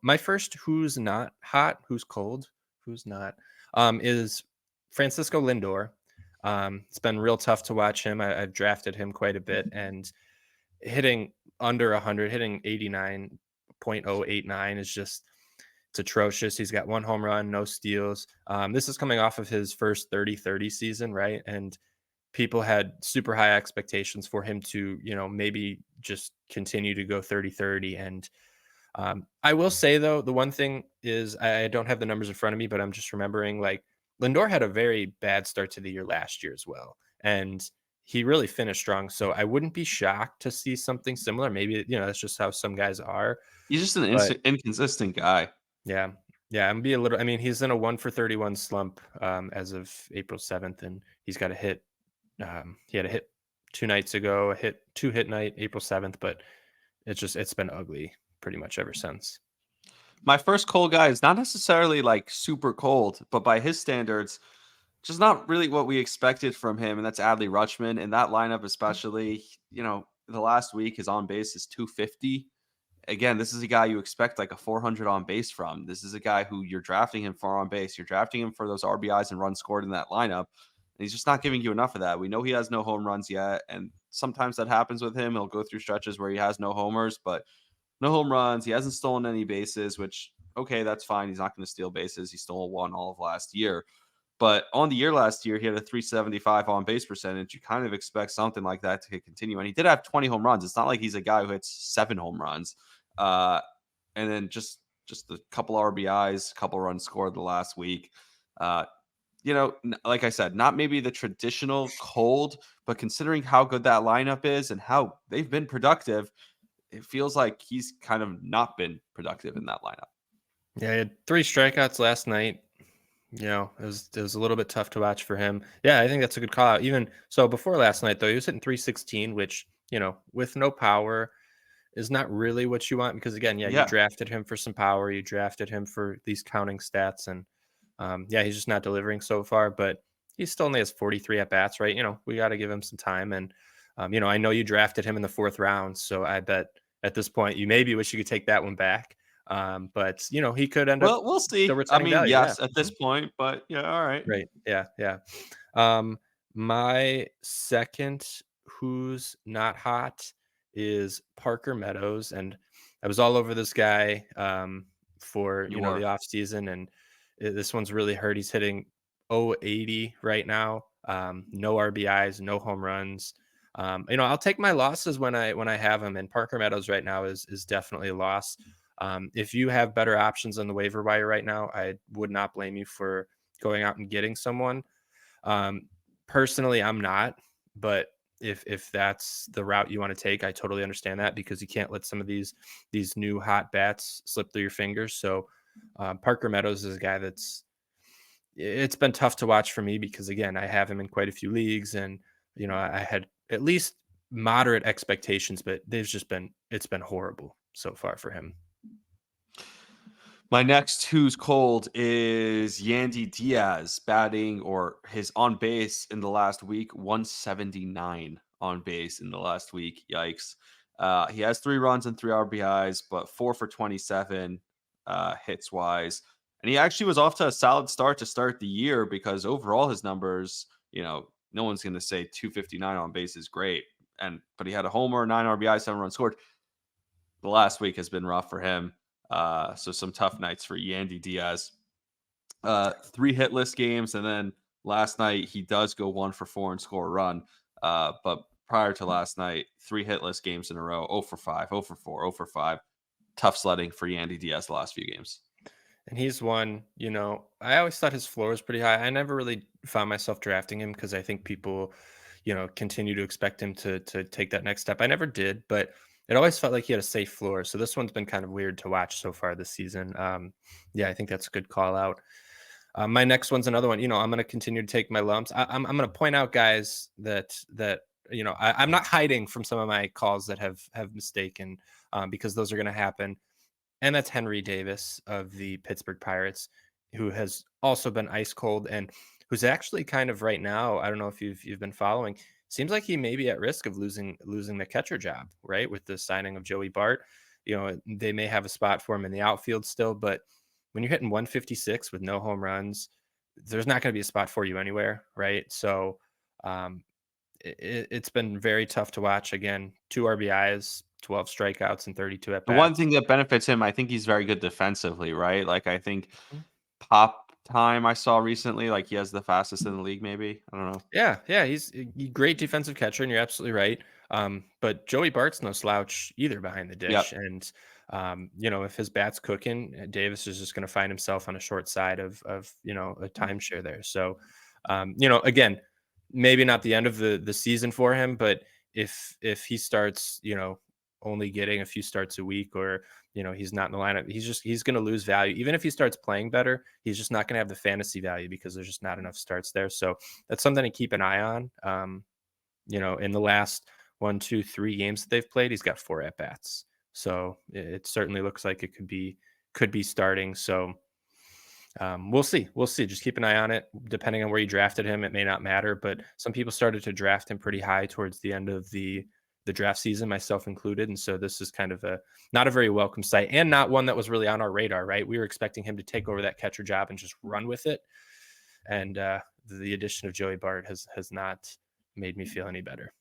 My first who's not hot, who's cold, who's not, is Francisco Lindor. It's been real tough to watch him. I've drafted him quite a bit, and hitting under 100, hitting 89.089 is just it's atrocious. He's got one home run, no steals. This is coming off of his first 30-30 season, right? And people had super high expectations for him to, maybe just continue to go 30-30. And I will say, though, the one thing is I don't have the numbers in front of me, but I'm just remembering like Lindor had a very bad start to the year last year as well. And he really finished strong. So I wouldn't be shocked to see something similar. Maybe, that's just how some guys are. He's just an But inconsistent guy. yeah. Yeah, I'm be a little. I mean, he's in a 1 for 31 slump as of April 7th, and he's got a hit. He had a hit 2 nights ago, a hit 2 hit night, April 7th, but it's been ugly pretty much ever since. My first cold guy is not necessarily like super cold, but by his standards, just not really what we expected from him. And that's Adley Rutschman. In that lineup, especially, the last week his on base is 250. Again, this is a guy you expect like a 400 on base from. This is a guy who you're drafting him for on base. You're drafting him for those RBIs and runs scored in that lineup. And he's just not giving you enough of that. We know he has no home runs yet. And sometimes that happens with him. He'll go through stretches where he has no homers, but no home runs. He hasn't stolen any bases, which, okay, that's fine. He's not going to steal bases. He stole one all of last year. But on the year last year, he had a 375 on base percentage. You kind of expect something like that to continue. And he did have 20 home runs. It's not like he's a guy who hits 7 home runs. Uh, and then just a couple RBIs, a couple runs scored the last week. Like I said, not maybe the traditional cold, but considering how good that lineup is and how they've been productive, it feels like he's kind of not been productive in that lineup. Yeah, he had 3 strikeouts last night. It was a little bit tough to watch for him. Yeah, I think that's a good call out. Even so, before last night though, he was hitting 316, which with no power is not really what you want because again, yeah, you Yeah. drafted him for some power, you drafted him for these counting stats, and yeah, he's just not delivering so far. But he still only has 43 at bats, right? We got to give him some time, and I know you drafted him in the 4th round, so I bet at this point you maybe wish you could take that one back. But he could end up Well, we'll still see. I returning mean, value. Yeah. yes, at this Mhm. point, but yeah, all right. Right. Yeah. Yeah. Um, my second who's not hot is Parker Meadows, and I was all over this guy for You the were. off season, and this one's really hurt. He's hitting 080 right now. No RBIs, no home runs. I'll take my losses when I have him, and Parker Meadows right now is definitely a loss. If you have better options on the waiver wire right now, I would not blame you for going out and getting someone. Um, Personally, I'm not, but if that's the route you want to take, I totally understand that because you can't let some of these new hot bats slip through your fingers. So Parker Meadows is a guy it's been tough to watch for me because again, I have him in quite a few leagues, and I had at least moderate expectations, but it's been horrible so far for him. My next who's cold is Yandy Diaz batting or his on base in the last week, 179 on base in the last week. Yikes. He has 3 runs and 3 RBIs, but 4 for 27 hits wise. And he actually was off to a solid start to start the year because overall his numbers, no one's going to say 259 on base is great. But he had a homer, 9 RBIs, 7 runs scored. The last week has been rough for him. So some tough nights for Yandy Diaz. 3 hitless games, and then last night he does go 1 for 4 and score a run. But prior to last night, 3 hitless games in a row, 0 for 5, 0 for 4, 0 for 5. Tough sledding for Yandy Diaz the last few games. And he's one, I always thought his floor was pretty high. I never really found myself drafting him because I think people, continue to expect him to take that next step. I never did, but it always felt like he had a safe floor. So this one's been kind of weird to watch so far this season. Yeah, I think that's a good call out. My next one's another one. I'm going to continue to take my lumps. I'm going to point out guys that I'm not hiding from some of my calls that have mistaken because those are going to happen, and that's Henry Davis of the Pittsburgh Pirates, who has also been ice cold and who's actually kind of right now. I don't know if you've been following. Seems like he may be at risk of losing the catcher job, right? With the signing of Joey Bart. they may have a spot for him in the outfield still, but when you're hitting 156 with no home runs, there's not going to be a spot for you anywhere, right? So um, it's been very tough to watch. Again, 2 RBIs, 12 strikeouts, and 32 at The one bats. thing that benefits him, I think he's very good defensively, right? Like, I think pop time I saw recently, like, he has the fastest in the league, maybe? I don't know. Yeah, yeah, he's a great defensive catcher, and you're absolutely right. But Joey Bart's no slouch either behind the Yep. dish, and if his bat's cooking, Davis is just going to find himself on a short side of a timeshare there. So, again, maybe not the end of the season for him, but if he starts, only getting a few starts a week, or he's not in the lineup, he's going to lose value. Even if he starts playing better, he's just not going to have the fantasy value because there's just not enough starts there. So that's something to keep an eye on. In the last 1, 2, 3 games that they've played, he's got 4 at bats. So it certainly looks like it could be starting. So we'll see. We'll see. Just keep an eye on it. Depending on where you drafted him, it may not matter. But some people started to draft him pretty high towards the end of the draft season, myself included. And so this is kind of a not a very welcome sight, and not one that was really on our radar. Right? We were expecting him to take over that catcher job and just run with it. And the addition of Joey Bart has not made me feel any better.